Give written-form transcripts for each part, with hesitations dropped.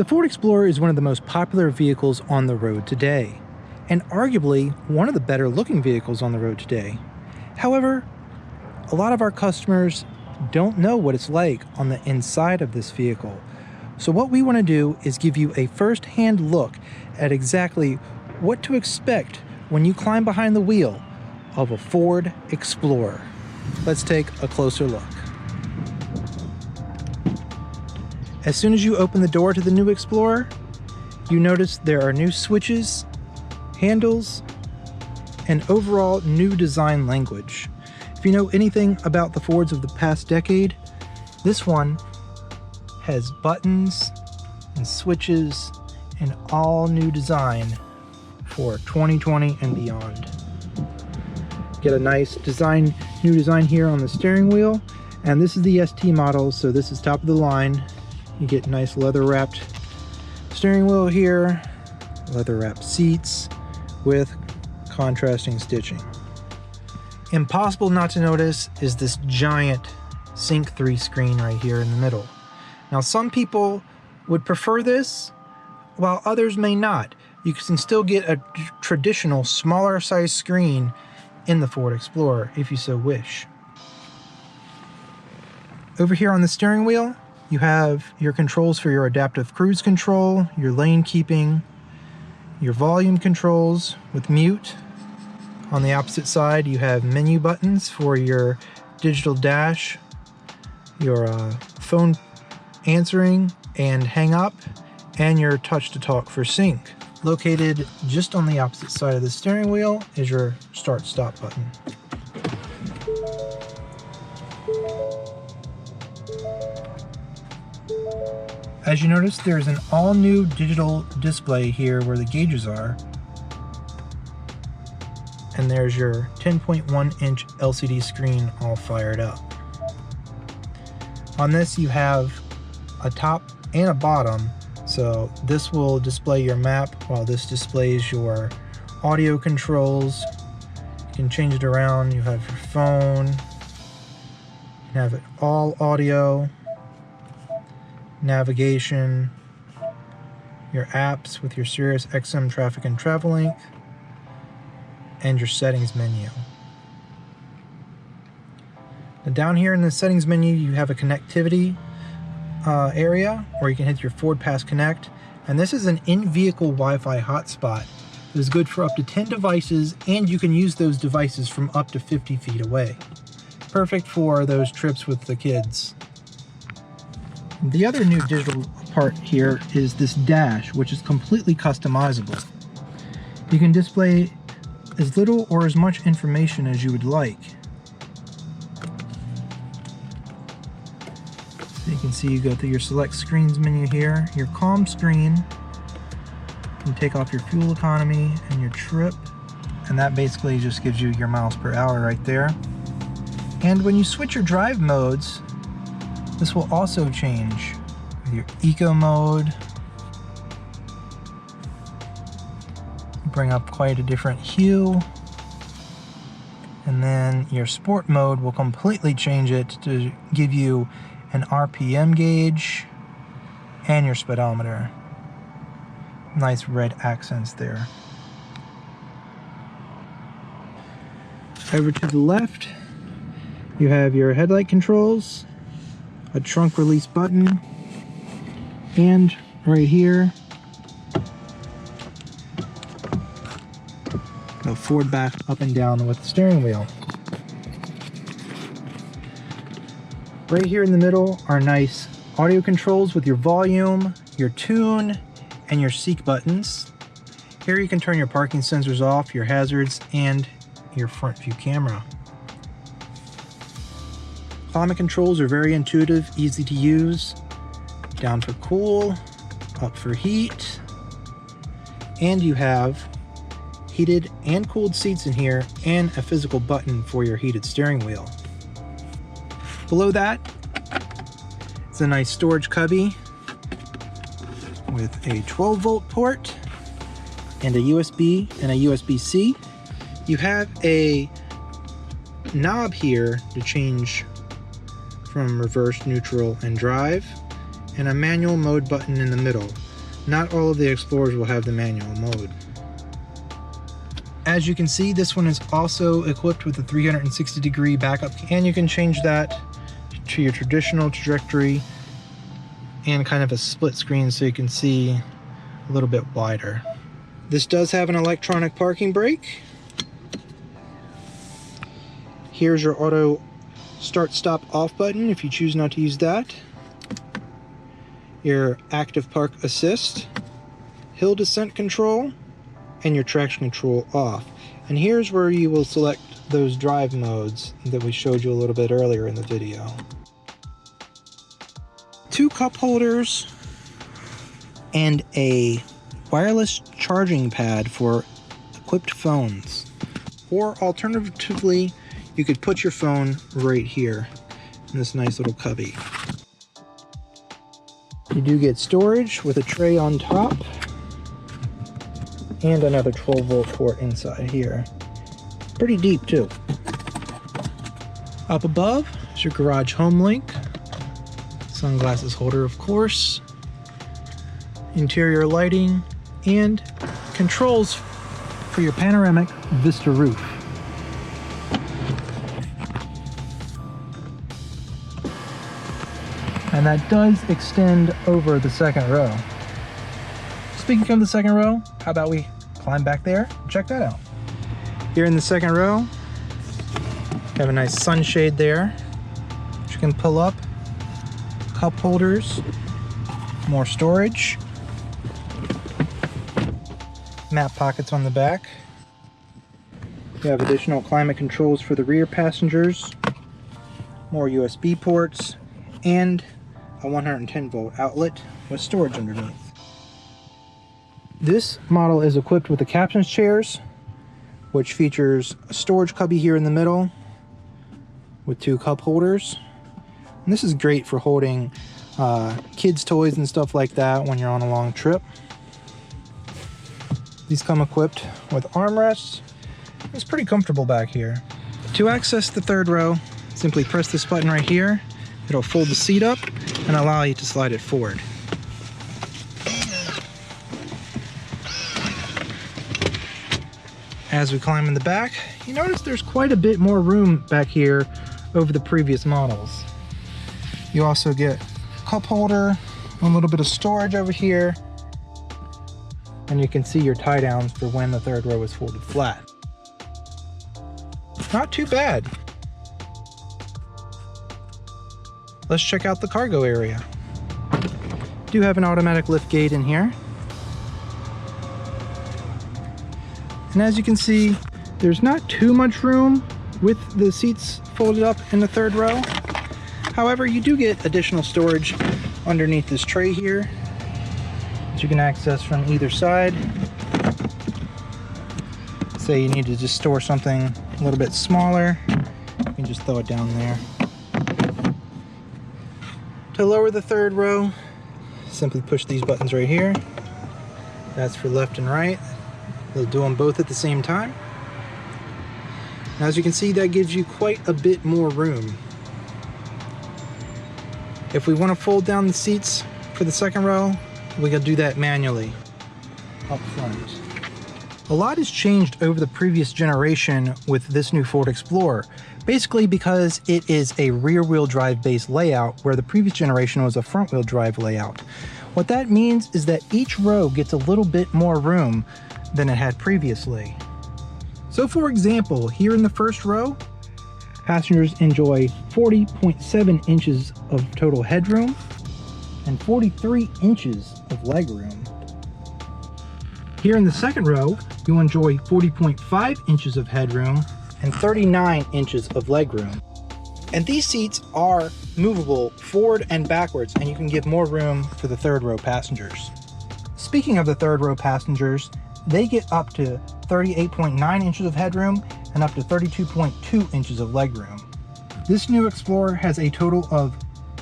The Ford Explorer is one of the most popular vehicles on the road today, and arguably one of the better looking vehicles on the road today. However, a lot of our customers don't know what it's like on the inside of this vehicle. So what we want to do is give you a first-hand look at exactly what to expect when you climb behind the wheel of a Ford Explorer. Let's take a closer look. As soon as you open the door to the new Explorer, you notice there are new switches, handles, and overall new design language. If you know anything about the Fords of the past decade, this one has buttons and switches and all new design for 2020 and beyond. Get a nice design, new design here on the steering wheel, and this is the ST model, so this is top of the line. You get nice leather wrapped steering wheel here, leather wrapped seats with contrasting stitching. Impossible not to notice is this giant Sync 3 screen right here in the middle. Now some people would prefer this, while others may not. You can still get a traditional smaller size screen in the Ford Explorer if you so wish. Over here on the steering wheel, you have your controls for your adaptive cruise control, your lane keeping, your volume controls with mute. On the opposite side, you have menu buttons for your digital dash, your phone answering and hang up, and your touch to talk for sync. Located just on the opposite side of the steering wheel is your start stop button. As you notice, there's an all-new digital display here where the gauges are. And there's your 10.1-inch LCD screen all fired up. On this you have a top and a bottom, so this will display your map while this displays your audio controls. You can change it around. You have your phone, you can have it all audio, navigation, your apps with your Sirius XM Traffic and Travel Link, and your settings menu. Now down here in the settings menu you have a connectivity area where you can hit your Ford Pass Connect, and this is an in-vehicle Wi-Fi hotspot. It is good for up to 10 devices, and you can use those devices from up to 50 feet away. Perfect for those trips with the kids. The other new digital part here is this dash, which is completely customizable. You can display as little or as much information as you would like. So you can see you go through your select screens menu here, your calm screen. You can take off your fuel economy and your trip, and that basically just gives you your miles per hour right there. And when you switch your drive modes, this will also change with your eco mode. Bring up quite a different hue. And then your sport mode will completely change it to give you an RPM gauge and your speedometer. Nice red accents there. Over to the left, you have your headlight controls, a trunk release button, and right here, go forward, back, up and down with the steering wheel. Right here in the middle are nice audio controls with your volume, your tune, and your seek buttons. Here you can turn your parking sensors off, your hazards, and your front view camera. Climate controls are very intuitive, easy to use. Down for cool, up for heat, and you have heated and cooled seats in here and a physical button for your heated steering wheel. Below that, it's a nice storage cubby with a 12-volt port and a USB and a USB-C. You have a knob here to change from reverse, neutral, and drive, and a manual mode button in the middle. Not all of the Explorers will have the manual mode. As you can see, this one is also equipped with a 360-degree backup, and you can change that to your traditional trajectory and kind of a split screen so you can see a little bit wider. This does have an electronic parking brake. Here's your auto start stop off button if you choose not to use that. Your active park assist, hill descent control, and your traction control off. And here's where you will select those drive modes that we showed you a little bit earlier in the video. 2 cup holders and a wireless charging pad for equipped phones. Or alternatively, you could put your phone right here in this nice little cubby. You do get storage with a tray on top and another 12-volt port inside here. Pretty deep too. Up above is your garage home link. Sunglasses holder, of course. Interior lighting and controls for your panoramic vista roof. And that does extend over the second row. Speaking of the second row, how about we climb back there and check that out. Here in the second row, you have a nice sunshade there, which you can pull up. Cup holders, more storage, map pockets on the back. You have additional climate controls for the rear passengers, more USB ports, and a 110-volt outlet with storage underneath. This model is equipped with the captain's chairs, which features a storage cubby here in the middle with 2 cup holders. And this is great for holding kids' toys and stuff like that when you're on a long trip. These come equipped with armrests. It's pretty comfortable back here. To access the third row, simply press this button right here. It'll fold the seat up and allow you to slide it forward. As we climb in the back, you notice there's quite a bit more room back here over the previous models. You also get a cup holder, a little bit of storage over here, and you can see your tie downs for when the third row is folded flat. Not too bad. Let's check out the cargo area. Do have an automatic lift gate in here. And as you can see, there's not too much room with the seats folded up in the third row. However, you do get additional storage underneath this tray here that you can access from either side. Say you need to just store something a little bit smaller, you can just throw it down there. To lower the third row, simply push these buttons right here. That's for left and right. They'll do them both at the same time. Now, as you can see, that gives you quite a bit more room. If we want to fold down the seats for the second row, we can do that manually up front. A lot has changed over the previous generation with this new Ford Explorer, basically because it is a rear-wheel drive based layout where the previous generation was a front-wheel drive layout. What that means is that each row gets a little bit more room than it had previously. So for example, here in the first row, passengers enjoy 40.7 inches of total headroom and 43 inches of legroom. Here in the second row, you'll enjoy 40.5 inches of headroom and 39 inches of legroom. And these seats are movable forward and backwards, and you can give more room for the third row passengers. Speaking of the third row passengers, they get up to 38.9 inches of headroom and up to 32.2 inches of legroom. This new Explorer has a total of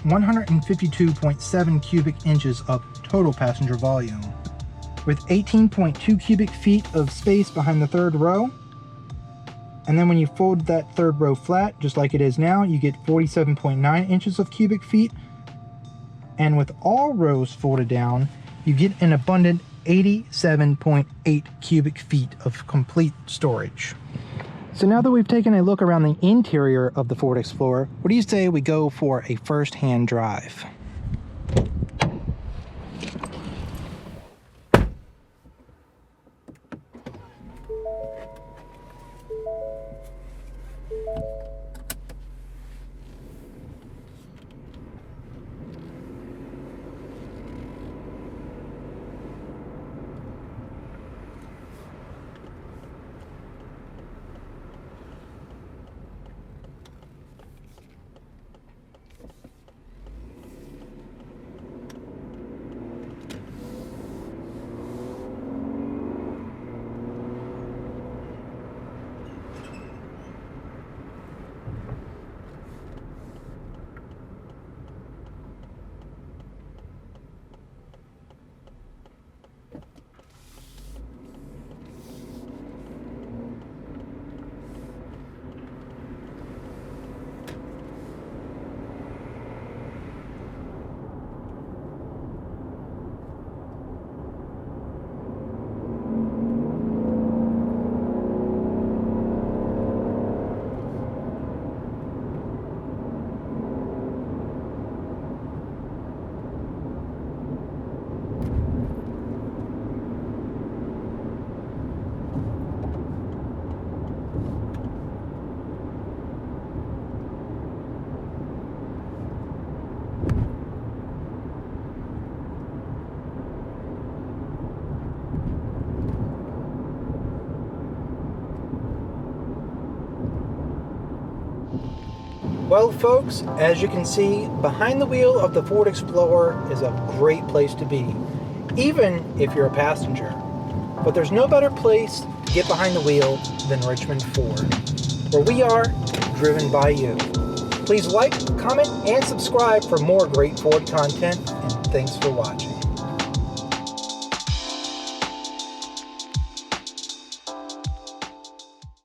152.7 cubic inches of total passenger volume, with 18.2 cubic feet of space behind the third row. And then when you fold that third row flat, just like it is now, you get 47.9 inches of cubic feet. And with all rows folded down, you get an abundant 87.8 cubic feet of complete storage. So now that we've taken a look around the interior of the Ford Explorer, what do you say we go for a first-hand drive? Well, folks, as you can see, behind the wheel of the Ford Explorer is a great place to be, even if you're a passenger. But there's no better place to get behind the wheel than Richmond Ford, where we are driven by you. Please like, comment, and subscribe for more great Ford content, and thanks for watching.